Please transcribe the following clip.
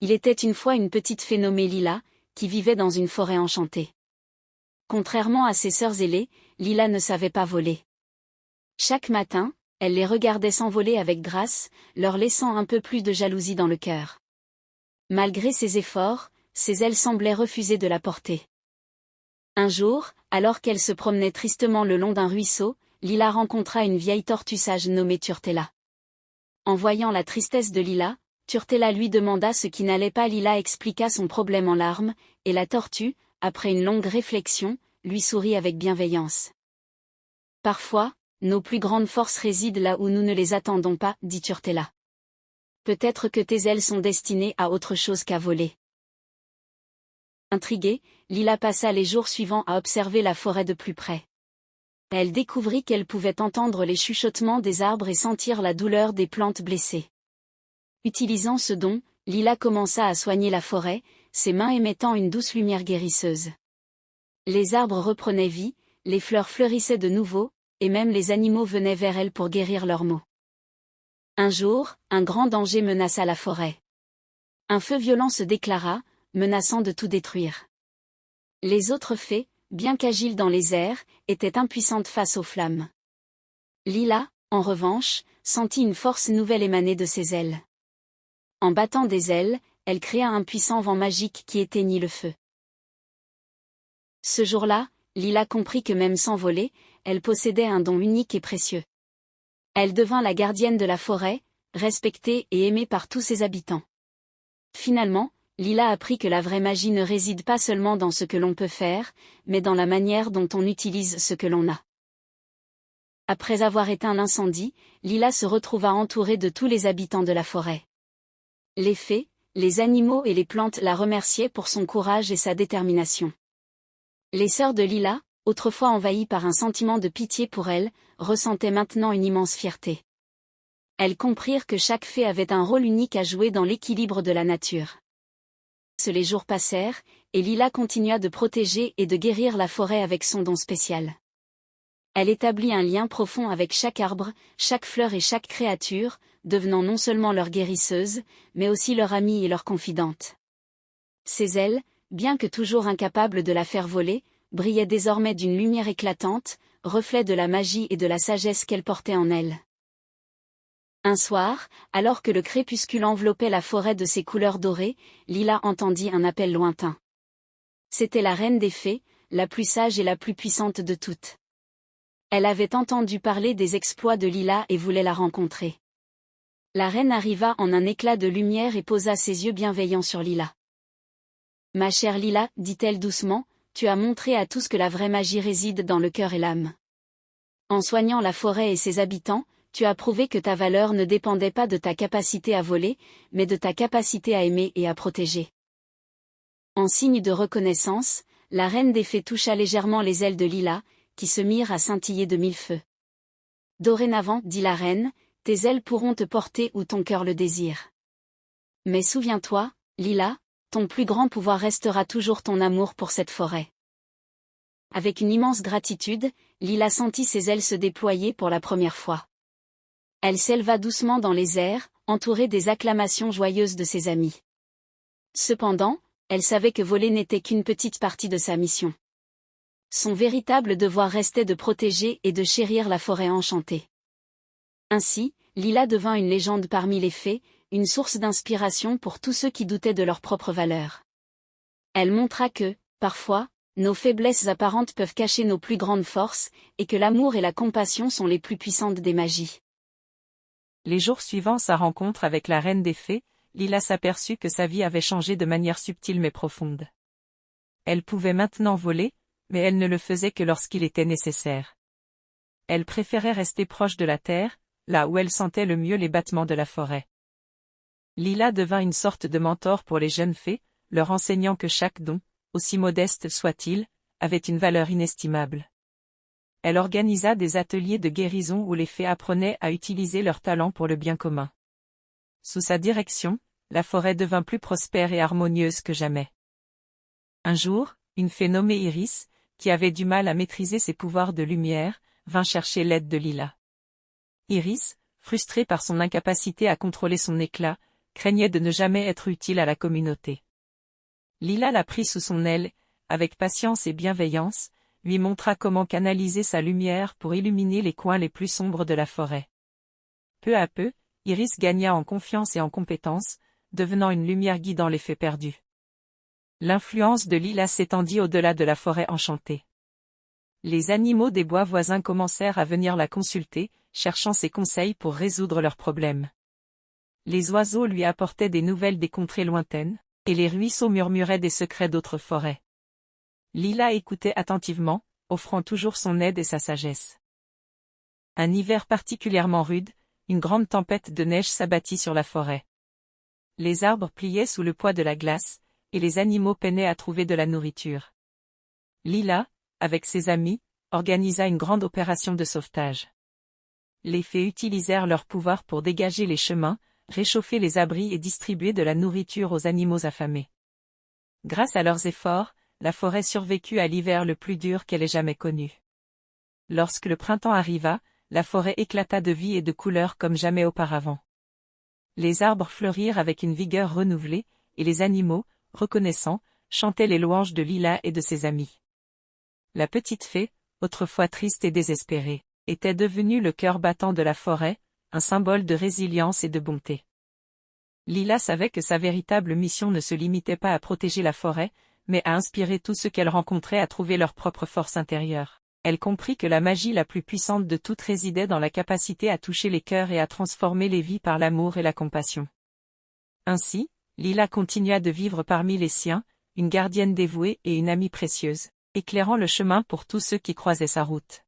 Il était une fois une petite fée nommée Lila, qui vivait dans une forêt enchantée. Contrairement à ses sœurs ailées, Lila ne savait pas voler. Chaque matin, elle les regardait s'envoler avec grâce, leur laissant un peu plus de jalousie dans le cœur. Malgré ses efforts, ses ailes semblaient refuser de la porter. Un jour, alors qu'elle se promenait tristement le long d'un ruisseau, Lila rencontra une vieille tortue sage nommée Turtella. En voyant la tristesse de Lila, Turtella lui demanda ce qui n'allait pas. Lila expliqua son problème en larmes, et la tortue, après une longue réflexion, lui sourit avec bienveillance. « Parfois, nos plus grandes forces résident là où nous ne les attendons pas, dit Turtella. Peut-être que tes ailes sont destinées à autre chose qu'à voler. » Intriguée, Lila passa les jours suivants à observer la forêt de plus près. Elle découvrit qu'elle pouvait entendre les chuchotements des arbres et sentir la douleur des plantes blessées. Utilisant ce don, Lila commença à soigner la forêt, ses mains émettant une douce lumière guérisseuse. Les arbres reprenaient vie, les fleurs fleurissaient de nouveau, et même les animaux venaient vers elle pour guérir leurs maux. Un jour, un grand danger menaça la forêt. Un feu violent se déclara, menaçant de tout détruire. Les autres fées, bien qu'agiles dans les airs, étaient impuissantes face aux flammes. Lila, en revanche, sentit une force nouvelle émaner de ses ailes. En battant des ailes, elle créa un puissant vent magique qui éteignit le feu. Ce jour-là, Lila comprit que même sans voler, elle possédait un don unique et précieux. Elle devint la gardienne de la forêt, respectée et aimée par tous ses habitants. Finalement, Lila apprit que la vraie magie ne réside pas seulement dans ce que l'on peut faire, mais dans la manière dont on utilise ce que l'on a. Après avoir éteint l'incendie, Lila se retrouva entourée de tous les habitants de la forêt. Les fées, les animaux et les plantes la remerciaient pour son courage et sa détermination. Les sœurs de Lila, autrefois envahies par un sentiment de pitié pour elle, ressentaient maintenant une immense fierté. Elles comprirent que chaque fée avait un rôle unique à jouer dans l'équilibre de la nature. Les jours passèrent, et Lila continua de protéger et de guérir la forêt avec son don spécial. Elle établit un lien profond avec chaque arbre, chaque fleur et chaque créature, devenant non seulement leur guérisseuse, mais aussi leur amie et leur confidente. Ses ailes, bien que toujours incapables de la faire voler, brillaient désormais d'une lumière éclatante, reflet de la magie et de la sagesse qu'elle portait en elle. Un soir, alors que le crépuscule enveloppait la forêt de ses couleurs dorées, Lila entendit un appel lointain. C'était la reine des fées, la plus sage et la plus puissante de toutes. Elle avait entendu parler des exploits de Lila et voulait la rencontrer. La reine arriva en un éclat de lumière et posa ses yeux bienveillants sur Lila. « Ma chère Lila, dit-elle doucement, tu as montré à tous que la vraie magie réside dans le cœur et l'âme. En soignant la forêt et ses habitants, tu as prouvé que ta valeur ne dépendait pas de ta capacité à voler, mais de ta capacité à aimer et à protéger. » En signe de reconnaissance, la reine des fées toucha légèrement les ailes de Lila, qui se mirent à scintiller de mille feux. « Dorénavant, dit la reine, tes ailes pourront te porter où ton cœur le désire. Mais souviens-toi, Lila, ton plus grand pouvoir restera toujours ton amour pour cette forêt. » Avec une immense gratitude, Lila sentit ses ailes se déployer pour la première fois. Elle s'éleva doucement dans les airs, entourée des acclamations joyeuses de ses amis. Cependant, elle savait que voler n'était qu'une petite partie de sa mission. Son véritable devoir restait de protéger et de chérir la forêt enchantée. Ainsi, Lila devint une légende parmi les fées, une source d'inspiration pour tous ceux qui doutaient de leur propre valeur. Elle montra que, parfois, nos faiblesses apparentes peuvent cacher nos plus grandes forces, et que l'amour et la compassion sont les plus puissantes des magies. Les jours suivant sa rencontre avec la reine des fées, Lila s'aperçut que sa vie avait changé de manière subtile mais profonde. Elle pouvait maintenant voler, mais elle ne le faisait que lorsqu'il était nécessaire. Elle préférait rester proche de la terre, là où elle sentait le mieux les battements de la forêt. Lila devint une sorte de mentor pour les jeunes fées, leur enseignant que chaque don, aussi modeste soit-il, avait une valeur inestimable. Elle organisa des ateliers de guérison où les fées apprenaient à utiliser leurs talents pour le bien commun. Sous sa direction, la forêt devint plus prospère et harmonieuse que jamais. Un jour, une fée nommée Iris, qui avait du mal à maîtriser ses pouvoirs de lumière, vint chercher l'aide de Lila. Iris, frustrée par son incapacité à contrôler son éclat, craignait de ne jamais être utile à la communauté. Lila la prit sous son aile, avec patience et bienveillance, lui montra comment canaliser sa lumière pour illuminer les coins les plus sombres de la forêt. Peu à peu, Iris gagna en confiance et en compétence, devenant une lumière guidant les faits perdus. L'influence de Lila s'étendit au-delà de la forêt enchantée. Les animaux des bois voisins commencèrent à venir la consulter, cherchant ses conseils pour résoudre leurs problèmes. Les oiseaux lui apportaient des nouvelles des contrées lointaines, et les ruisseaux murmuraient des secrets d'autres forêts. Lila écoutait attentivement, offrant toujours son aide et sa sagesse. Un hiver particulièrement rude, une grande tempête de neige s'abattit sur la forêt. Les arbres pliaient sous le poids de la glace, et les animaux peinaient à trouver de la nourriture. Lila, avec ses amis, organisa une grande opération de sauvetage. Les fées utilisèrent leur pouvoir pour dégager les chemins, réchauffer les abris et distribuer de la nourriture aux animaux affamés. Grâce à leurs efforts, la forêt survécut à l'hiver le plus dur qu'elle ait jamais connu. Lorsque le printemps arriva, la forêt éclata de vie et de couleurs comme jamais auparavant. Les arbres fleurirent avec une vigueur renouvelée, et les animaux, reconnaissants, chantaient les louanges de Lila et de ses amis. La petite fée, autrefois triste et désespérée, était devenue le cœur battant de la forêt, un symbole de résilience et de bonté. Lila savait que sa véritable mission ne se limitait pas à protéger la forêt, mais à inspirer tous ceux qu'elle rencontrait à trouver leur propre force intérieure. Elle comprit que la magie la plus puissante de toutes résidait dans la capacité à toucher les cœurs et à transformer les vies par l'amour et la compassion. Ainsi, Lila continua de vivre parmi les siens, une gardienne dévouée et une amie précieuse, éclairant le chemin pour tous ceux qui croisaient sa route.